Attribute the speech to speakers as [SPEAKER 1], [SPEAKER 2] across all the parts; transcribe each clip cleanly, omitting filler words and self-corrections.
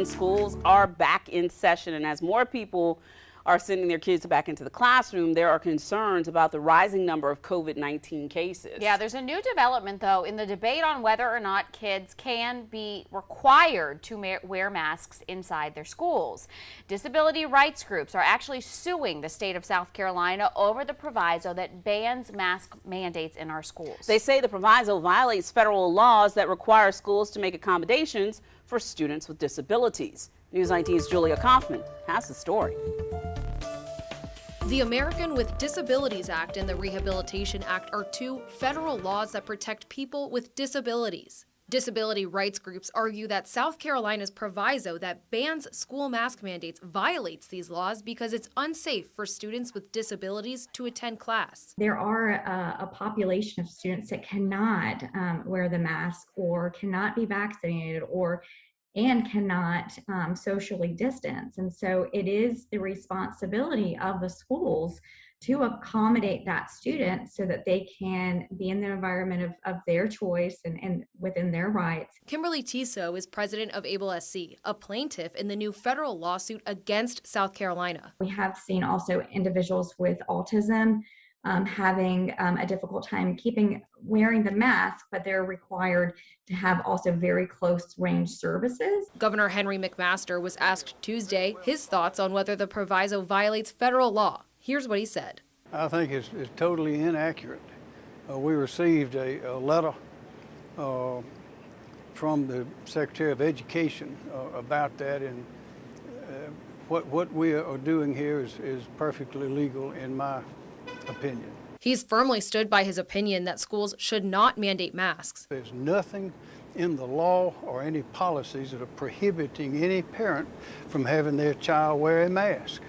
[SPEAKER 1] Schools are back in session, and as more people are sending their kids back into the classroom, there are concerns about the rising number of COVID-19 cases.
[SPEAKER 2] Yeah, there's a new development, though, in the debate on whether or not kids can be required to wear masks inside their schools. Disability rights groups are actually suing the state of South Carolina over the proviso that bans mask mandates in our schools.
[SPEAKER 1] They say the proviso violates federal laws that require schools to make accommodations for students with disabilities. News 19's Julia Kaufman has the story.
[SPEAKER 3] The American with Disabilities Act and the Rehabilitation Act are two federal laws that protect people with disabilities. Disability rights groups argue that South Carolina's proviso that bans school mask mandates violates these laws because it's unsafe for students with disabilities to attend class.
[SPEAKER 4] There are a population of students that cannot wear the mask or cannot be vaccinated and cannot socially distance. And so it is the responsibility of the schools to accommodate that student so that they can be in the environment of their choice and within their rights.
[SPEAKER 3] Kimberly Tiso is president of Able SC, a plaintiff in the new federal lawsuit against South Carolina.
[SPEAKER 4] We have seen also individuals with autism having a difficult time wearing the mask, but they're required to have also very close range services.
[SPEAKER 3] Governor Henry McMaster was asked Tuesday his thoughts on whether the proviso violates federal law. Here's what he said.
[SPEAKER 5] I think it's totally inaccurate. We received a letter from the Secretary of Education about that, and what we are doing here is perfectly legal in my opinion.
[SPEAKER 3] He's firmly stood by his opinion that schools should not mandate masks.
[SPEAKER 5] There's nothing in the law or any policies that are prohibiting any parent from having their child wear a mask.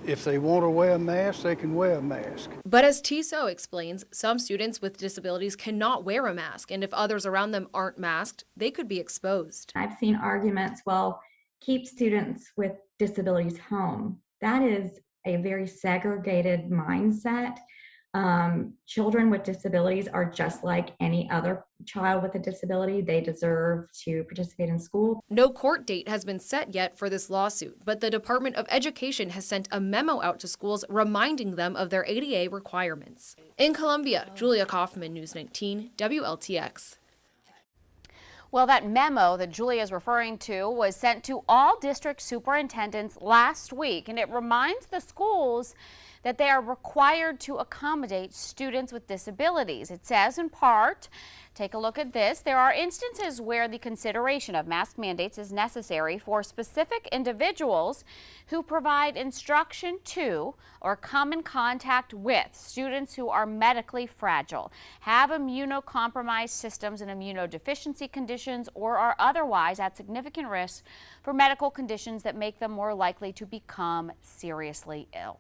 [SPEAKER 5] If they want to wear a mask, they can wear a mask.
[SPEAKER 3] But as Tiso explains, some students with disabilities cannot wear a mask, and if others around them aren't masked, they could be exposed.
[SPEAKER 4] I've seen arguments, well, keep students with disabilities home. That is a very segregated mindset. Children with disabilities are just like any other child with a disability. They deserve to participate in school.
[SPEAKER 3] No court date has been set yet for this lawsuit, but the Department of Education has sent a memo out to schools reminding them of their ADA requirements. In Columbia, Julia Kaufman, News 19, WLTX.
[SPEAKER 2] Well, that memo that Julia is referring to was sent to all district superintendents last week, and it reminds the schools that they are required to accommodate students with disabilities. It says in part, take a look at this, there are instances where the consideration of mask mandates is necessary for specific individuals who provide instruction to or come in contact with students who are medically fragile, have immunocompromised systems and immunodeficiency conditions, or are otherwise at significant risk for medical conditions that make them more likely to become seriously ill.